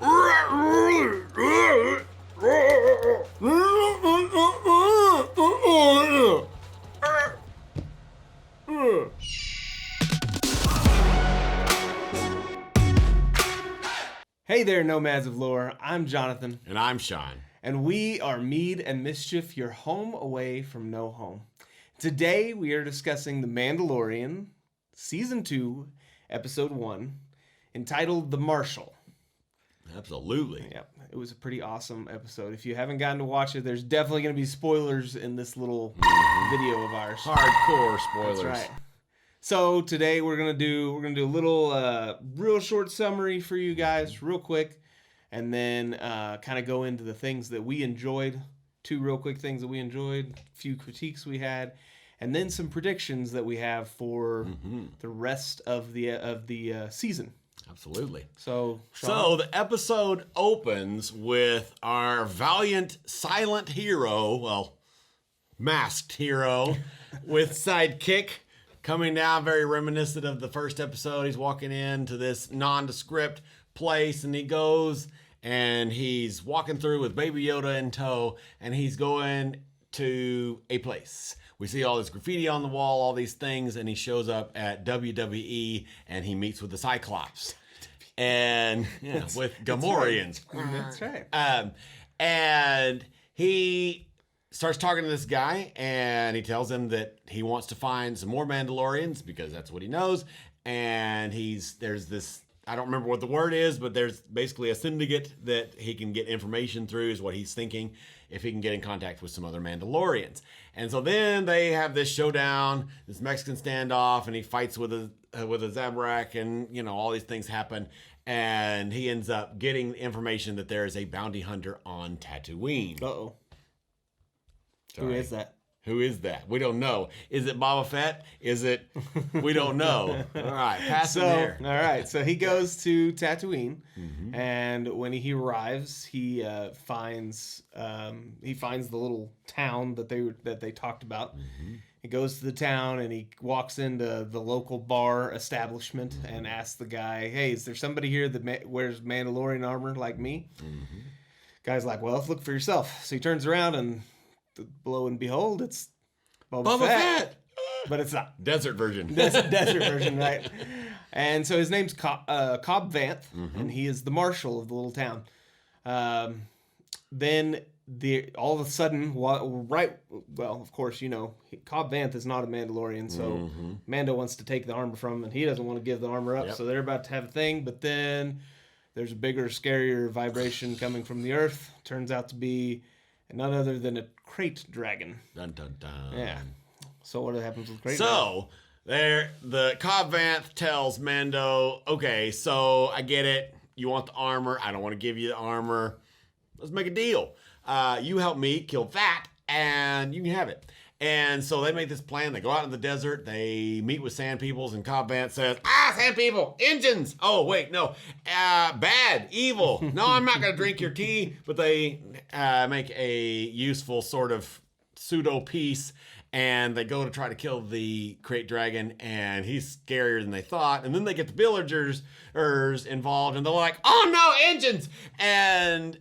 Hey there, Nomads of Lore. I'm Jonathan. And I'm Shawn. And we are Mead and Mischief, your home away from no home. Today we are discussing The Mandalorian, Season 2, Episode 1, entitled The Marshal. Absolutely. Yep, it was a pretty awesome episode. If you haven't gotten to watch it, there's definitely going to be spoilers in this little video of ours. Hardcore spoilers. That's right. So today we're gonna do a little real short summary for you guys, real quick, and then kind of go into the things that we enjoyed. Two real quick things that we enjoyed, a few critiques we had, and then some predictions that we have for the rest of the season. Absolutely. So the episode opens with our valiant silent hero, well, masked hero, with sidekick. Coming down, very reminiscent of the first episode. He's walking into this nondescript place, and he goes and he's walking through with Baby Yoda in tow, and he's going to a place. We see all this graffiti on the wall, all these things, and he shows up at WWE, and he meets with the Cyclops, and with Gamorreans. That's right. And he starts talking to this guy, and he tells him that he wants to find some more Mandalorians because that's what he knows. And there's this, I don't remember what the word is, but there's basically a syndicate that he can get information through, is what he's thinking, if he can get in contact with some other Mandalorians. And so then they have this showdown, this Mexican standoff, and he fights with a Zabrak, and all these things happen. And he ends up getting information that there is a bounty hunter on Tatooine. Uh-oh. Sorry. Who is that? We don't know. Is it Boba Fett? Is it? We don't know. All right, pass it there. All right, so he goes to Tatooine, and when he arrives, he finds the little town that they talked about. He goes to the town, and he walks into the local bar establishment and asks the guy, "Hey, is there somebody here that wears Mandalorian armor like me?" Guy's like, "Well, look for yourself." So he turns around, and lo and behold, it's Boba Fett. But it's not. Desert version. Desert version, right? And so his name's Cobb Vanth, and he is the marshal of the little town. Then all of a sudden, of course, Cobb Vanth is not a Mandalorian, so Mando wants to take the armor from him, and he doesn't want to give the armor up, so they're about to have a thing, but then there's a bigger, scarier vibration coming from the earth. Turns out to be none other than a crate dragon. Dun, dun, dun. Yeah. So what happens with crate dragon? The Cobb Vanth tells Mando, okay, so I get it. You want the armor. I don't want to give you the armor. Let's make a deal. You help me kill Fett, and you can have it. And so they make this plan. They go out in the desert. They meet with Sand Peoples, and Cobb Vanth says, Sand People, engines. Oh, wait, no. Bad, evil. No, I'm not going to drink your tea. But they make a useful sort of pseudo-peace, and they go to try to kill the crate dragon, and he's scarier than they thought. And then they get the villagers involved, and they're like, oh, no, engines. And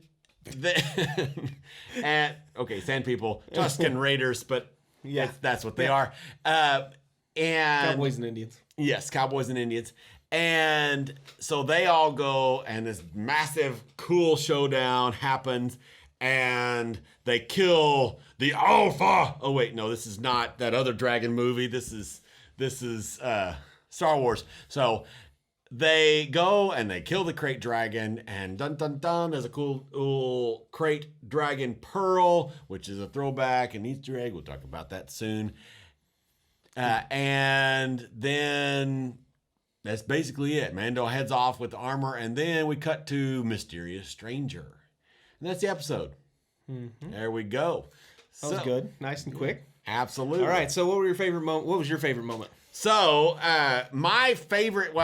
Sand People, Tusken Raiders, but yeah, that's what they are. And Cowboys and Indians. Yes, Cowboys and Indians. And so they all go, and this massive, cool showdown happens, and they kill the Alpha. Oh wait, no, this is not that other dragon movie. This is Star Wars. So they go and they kill the crate dragon, and dun dun dun, there's a cool crate dragon pearl, which is a throwback and Easter egg. We'll talk about that soon. And then that's basically it. Mando heads off with the armor, and then we cut to Mysterious Stranger. And that's the episode. There we go. That was good. Nice and quick. Absolutely. All right, so what was your favorite moment? So, my favorite,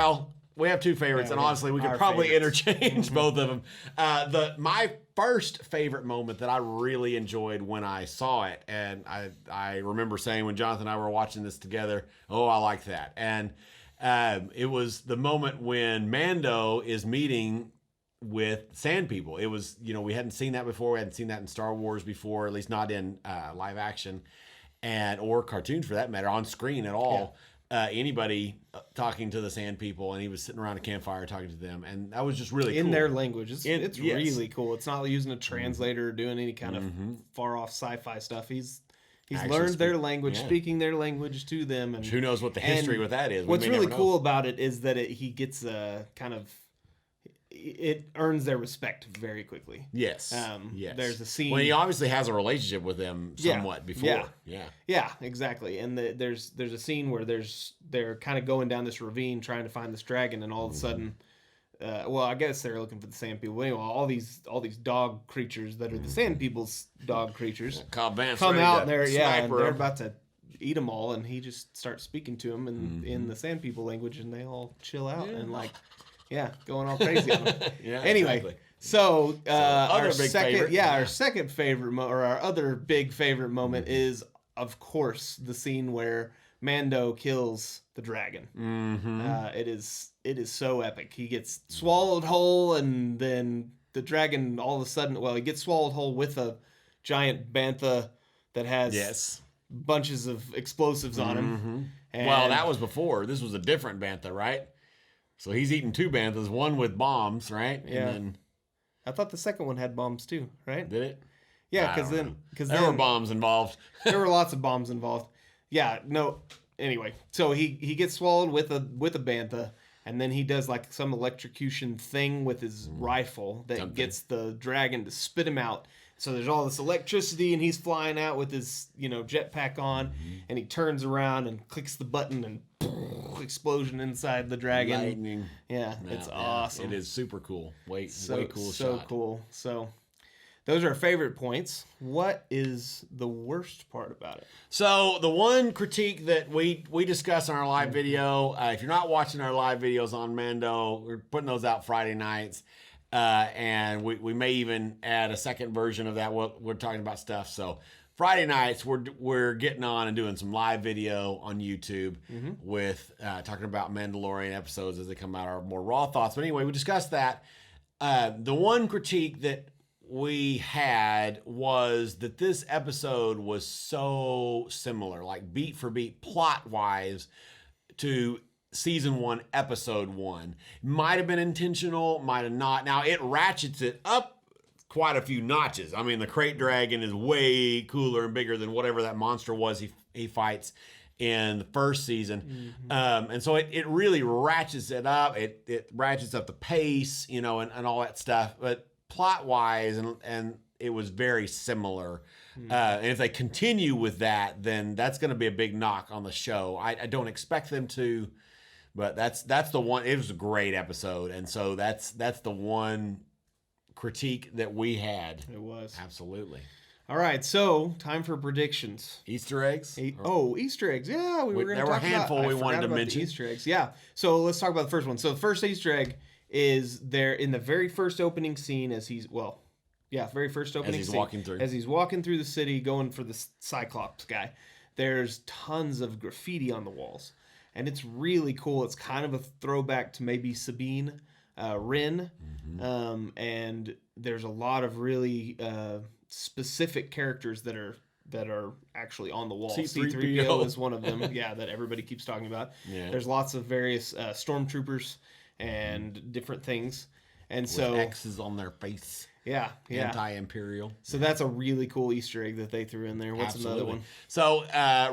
we have two favorites, and honestly, we could probably interchange both of them. My first favorite moment that I really enjoyed when I saw it, and I remember saying when Jonathan and I were watching this together, oh, I like that. And it was the moment when Mando is meeting with sand people. It was, we hadn't seen that before. We hadn't seen that in Star Wars before, at least not in live action or cartoons for that matter, on screen at all. Anybody talking to the sand people, and he was sitting around a campfire talking to them, and that was just really in cool. their language. It's really cool. It's not using a translator or doing any kind of far off sci-fi stuff. He's learned their language, speaking their language to them, and who knows what the history with that is. What's really cool about it is that he gets it earns their respect very quickly. Yes. Yes. There's a scene. Well, he obviously has a relationship with them somewhat before. Yeah, exactly. And there's a scene where they're kind of going down this ravine trying to find this dragon, and all of a sudden, I guess they're looking for the sand people. Anyway, all these dog creatures that are the sand people's dog creatures come out, and they're about to eat them all, and he just starts speaking to them in the sand people language, and they all chill out and going all crazy on them. Anyway, exactly. So our second favorite or our other big favorite moment is, of course, the scene where Mando kills the dragon. It is so epic. He gets swallowed whole, and then the dragon all of a sudden, he gets swallowed whole with a giant bantha that has bunches of explosives on him. And that was before. This was a different bantha, right? So he's eating two banthas, one with bombs, right? Yeah. And then, I thought the second one had bombs too, right? Did it? Yeah, because there were bombs involved. There were lots of bombs involved. Yeah, no. Anyway, so he gets swallowed with a bantha, and then he does like some electrocution thing with his rifle that gets the dragon to spit him out. So there's all this electricity, and he's flying out with his jetpack on, and he turns around and clicks the button, and explosion inside the dragon. Lightning. Yeah, it's awesome. It is super cool. Way cool shot. So cool. So those are our favorite points. What is the worst part about it? So the one critique that we discussed on our live video, if you're not watching our live videos on Mando, we're putting those out Friday nights. And we may even add a second version of that. We're talking about stuff. So Friday nights, we're getting on and doing some live video on YouTube with talking about Mandalorian episodes as they come out, our more raw thoughts. But anyway, we discussed that. The one critique that we had was that this episode was so similar, like beat for beat, plot-wise, to Season 1, Episode 1. Might have been intentional, might have not. Now, it ratchets it up quite a few notches. I mean, the Crate Dragon is way cooler and bigger than whatever that monster was he fights in the first season. And so it really ratchets it up. It ratchets up the pace, and all that stuff. But plot-wise, and it was very similar. And if they continue with that, then that's going to be a big knock on the show. I don't expect them to. But that's the one. It was a great episode, and so that's the one critique that we had. It was absolutely. All right, so time for predictions. Easter eggs. Easter eggs. Yeah, we were going to talk about. There were a handful we wanted to mention. Easter eggs. Yeah. So let's talk about the first one. So the first Easter egg is there in the very first opening scene very first opening scene. As he's walking through the city, going for the Cyclops guy. There's tons of graffiti on the walls. And it's really cool. It's kind of a throwback to maybe Sabine Wren. And there's a lot of really specific characters that are actually on the wall. C-3PO is one of them, that everybody keeps talking about. Yeah. There's lots of various stormtroopers and different things. And with X's on their face. Yeah. Anti-imperial. So that's a really cool Easter egg that they threw in there. What's another one? So,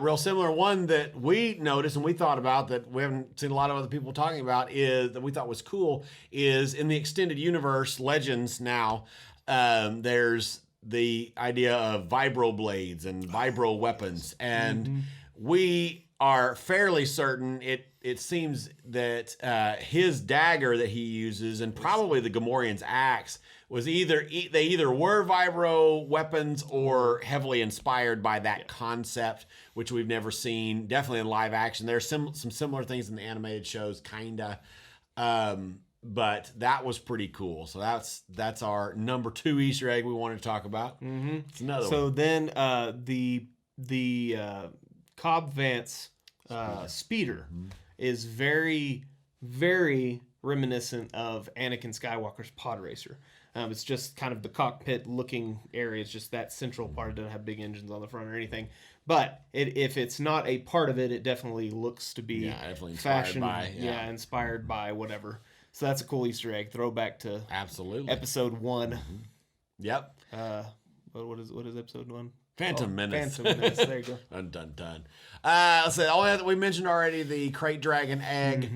real similar one that we noticed and we thought about that we haven't seen a lot of other people talking about is that we thought was cool is in the extended universe Legends now. There's the idea of vibroblades and vibro weapons, and we are fairly certain it seems that his dagger that he uses and probably the Gamorrean's axe was they either were vibro weapons or heavily inspired by that concept, which we've never seen. Definitely in live action, there's some similar things in the animated shows, kinda, but that was pretty cool. So that's our number 2 Easter egg we wanted to talk about. It's another one. So then the Cobb Vanth speeder is very, very reminiscent of Anakin Skywalker's pod racer. It's just kind of the cockpit looking area. It's just that central part. It doesn't have big engines on the front or anything. But if it's not a part of it, it definitely looks to be definitely inspired by. Yeah, inspired by whatever. So that's a cool Easter egg. Throwback to absolutely episode 1. Yep. What is episode 1? Phantom Menace. Phantom Menace. There you go. Dun. Let's see. We mentioned already the Crate Dragon egg,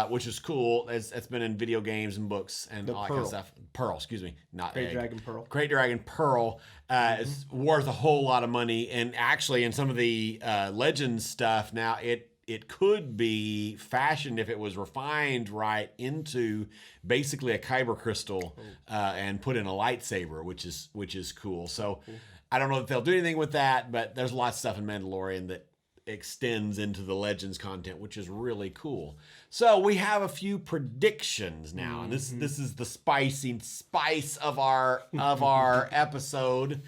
which is cool. It's been in video games and books and all that kind of stuff. Pearl, excuse me, not Crate egg. Dragon Pearl. Crate Dragon Pearl is worth a whole lot of money, and actually, in some of the Legends stuff now, it could be fashioned if it was refined right into basically a kyber crystal and put in a lightsaber, which is cool. So. I don't know if they'll do anything with that, but there's lots of stuff in Mandalorian that extends into the Legends content, which is really cool. So we have a few predictions now, and this is the spice of our episode,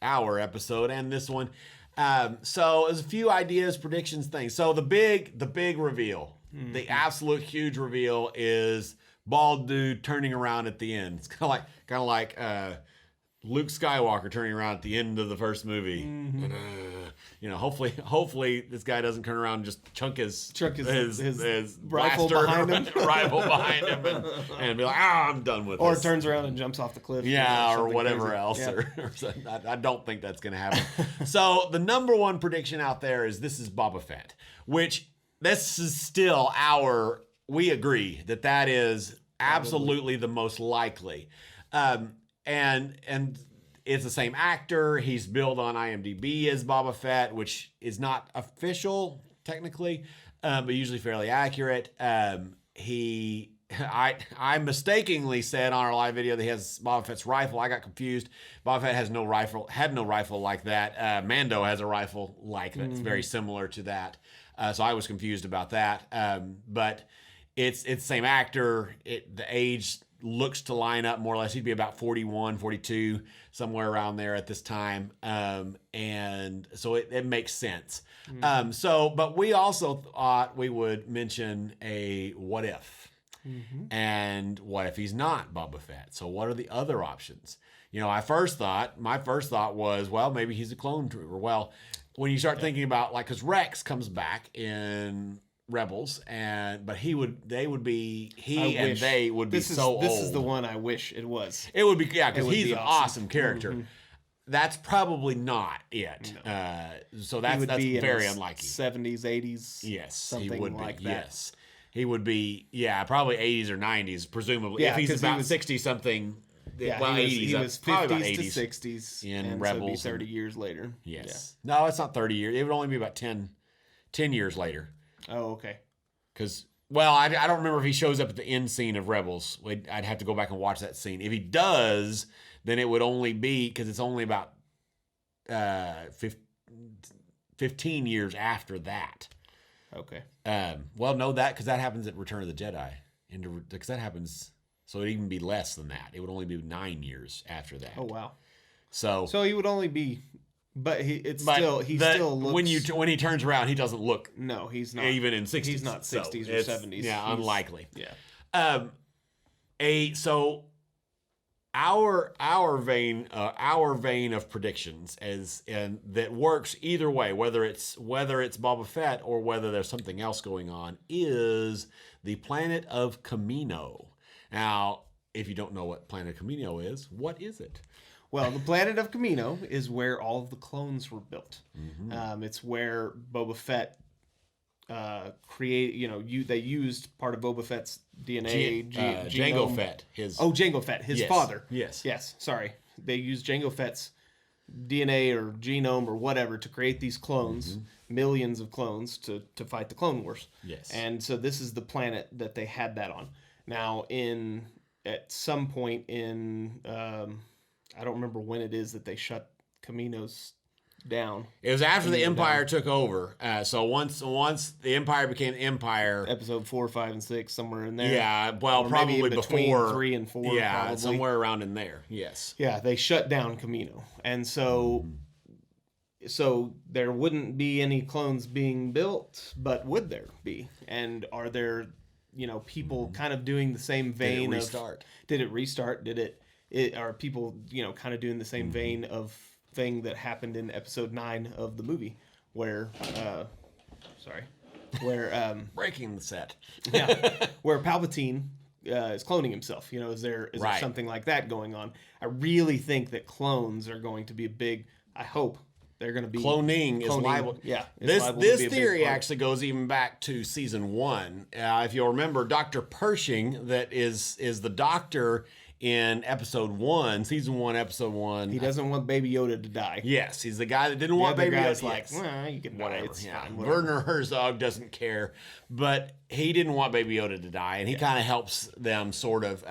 and this one. So there's a few ideas, predictions, things. So the big reveal, the absolute huge reveal is bald dude turning around at the end. It's kind of like Luke Skywalker turning around at the end of the first movie. Hopefully this guy doesn't turn around and just chunk his rifle behind him, and be like, I'm done with or this. turns around and jumps off the cliff. Or whatever crazy. else. Yeah. I don't think that's going to happen. So the number one prediction out there is this is Boba Fett, which this is still we agree that is absolutely the most likely. And it's the same actor. He's billed on IMDb as Boba Fett, which is not official technically, but usually fairly accurate. I mistakenly said on our live video that he has Boba Fett's rifle. I got confused. Boba Fett had no rifle like that. Mando has a rifle like that. It's very similar to that. So I was confused about that. But it's the same actor. The age looks to line up more or less. He'd be about 41, 42, somewhere around there at this time. And so it makes sense. But we also thought we would mention a what if. And what if he's not Boba Fett? So what are the other options? My first thought was, well, maybe he's a clone trooper. Well, when you start thinking about, like, because Rex comes back in Rebels, but they would be so old. This is the one I wish it was. It would be, because he's an awesome character. That's probably not it. No. So that's very unlikely. 70s, 80s. Yes, something he would like be. that. Yes, he would be. Yeah, probably 80s or 90s, presumably. Yeah, if he's about 60 something. Yeah, well, he 80s. was 50s to 60s in Rebels. So it'd be 30 years later. Yes. Yeah. No, it's not 30 years. It would only be about 10 years later. Oh, okay. Because, well, I don't remember if he shows up at the end scene of Rebels. I'd have to go back and watch that scene. If he does, then it would only be, because it's only about 15 years after that. Okay. Well, no, because that happens at Return of the Jedi. Because that happens, so it'd even be less than that. It would only be 9 years after that. Oh, wow. So he would only be... But he still looks... When he turns around, he doesn't look... No, he's not. Even in 60s. He's not 60s or 70s. Yeah, unlikely. Yeah. So our vein of predictions that works either way, whether it's Boba Fett or whether there's something else going on, is the planet of Kamino. Now, if you don't know what planet of Kamino is, what is it? Well, the planet of Kamino is where all of the clones were built. It's where Boba Fett they used part of Boba Fett's DNA. Jango Fett. Jango Fett, his father. Yes. Sorry. They used Jango Fett's DNA or genome or whatever to create these clones, millions of clones to fight the Clone Wars. Yes. And so this is the planet that they had that on. Now, at some point in... I don't remember when it is that they shut Caminos down. It was after the Empire took over. So once the Empire became Empire, episode 4, 5, and 6, somewhere in there. Yeah, well, or probably maybe between before 3 and 4. Yeah, probably. somewhere around in there. Yes. Yeah, they shut down Kamino, and so there wouldn't be any clones being built, but would there be? And are there? people kind of doing the same vein Did it restart? Did it restart? Did it are people, kind of doing the same vein of thing that happened in episode 9 of the movie where Breaking the set. where Palpatine is cloning himself. Is there something like that going on? I really think that clones are going to be a big. I hope they're going to be cloning is liable. Yeah, this theory actually goes even back to season 1. If you'll remember, Dr. Pershing, that is the doctor in episode 1, season 1, episode 1. He doesn't want Baby Yoda to die. Yes, he's the guy that didn't want Baby Yoda. Like, well, you can die. It's fine. Werner Herzog doesn't care, but he didn't want Baby Yoda to die, and he kind of helps them sort of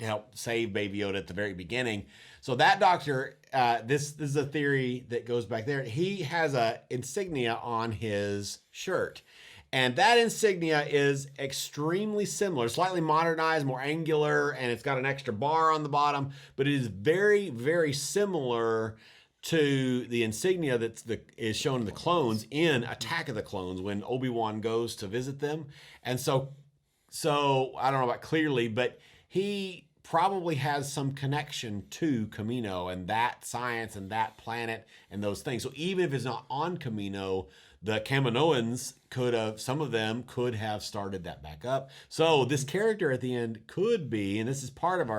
help save Baby Yoda at the very beginning. So that doctor, this is a theory that goes back there. He has a insignia on his shirt. And that insignia is extremely similar, slightly modernized, more angular, and it's got an extra bar on the bottom, but it is very, very similar to the insignia is shown in the clones in Attack of the Clones when Obi-Wan goes to visit them. And so I don't know about clearly, but he probably has some connection to Kamino and that science and that planet and those things. So even if it's not on Kamino, the Kaminoans some of them could have started that back up. So this character at the end could be, and this is part of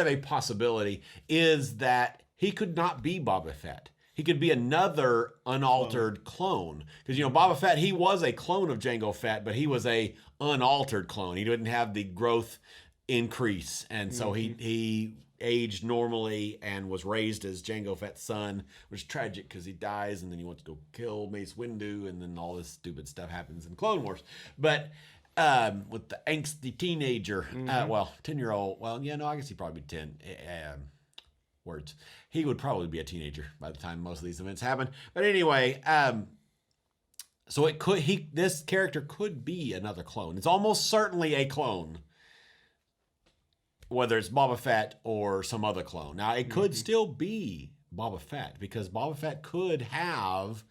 a possibility, is that he could not be Boba Fett. He could be another unaltered clone. Because, Boba Fett, he was a clone of Jango Fett, but he was a unaltered clone. He didn't have the growth increase. And so he aged normally and was raised as Jango Fett's son, which is tragic because he dies and then he wants to go kill Mace Windu and then all this stupid stuff happens in Clone Wars. But with the angsty teenager, 10-year-old, I guess he'd probably be 10 words. He would probably be a teenager by the time most of these events happen. But anyway, so this character could be another clone. It's almost certainly a clone, whether it's Boba Fett or some other clone. Now, it could still be Boba Fett because Boba Fett could have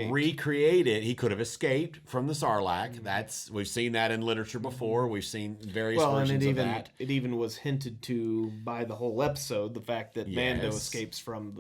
recreated. He could have escaped from the Sarlacc. We've seen that in literature before. We've seen various versions of that. It even was hinted to by the whole episode, the fact that Mando escapes from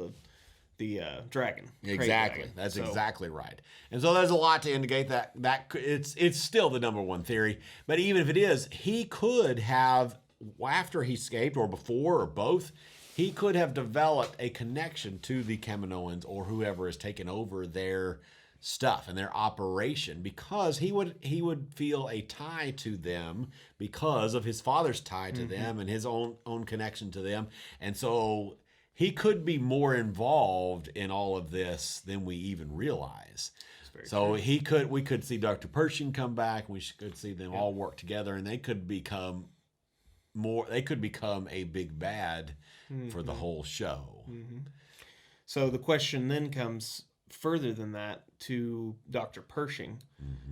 the dragon. Exactly. That's exactly right. And so there's a lot to indicate that it's still the number one theory. But even if it is, he could have, after he escaped or before or both, he could have developed a connection to the Kaminoans or whoever has taken over their stuff and their operation, because he would feel a tie to them because of his father's tie to them and his own connection to them. And so he could be more involved in all of this than we even realize. So true. We could see Dr. Pershing come back. We could see them all work together, and they could become a big bad for the whole show. So the question then comes further than that to Dr. Pershing.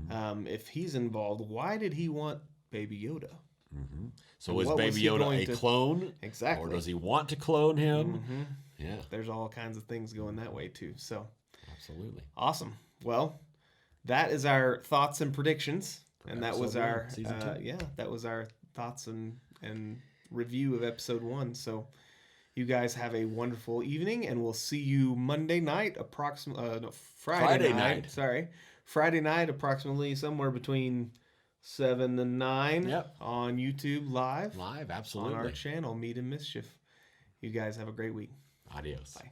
If he's involved, why did he want Baby Yoda? So is Baby Yoda a clone? Exactly. Or does he want to clone him? Yeah. There's all kinds of things going that way too. So absolutely. Awesome. Well, that is our thoughts and predictions. And that was our season 2. That was our thoughts and review of episode 1. So you guys have a wonderful evening, and we'll see you Monday night, Friday night. Sorry. Friday night, approximately somewhere between 7 and 9 on YouTube live. Absolutely. On our channel, Meat and Mischief. You guys have a great week. Adios. Bye.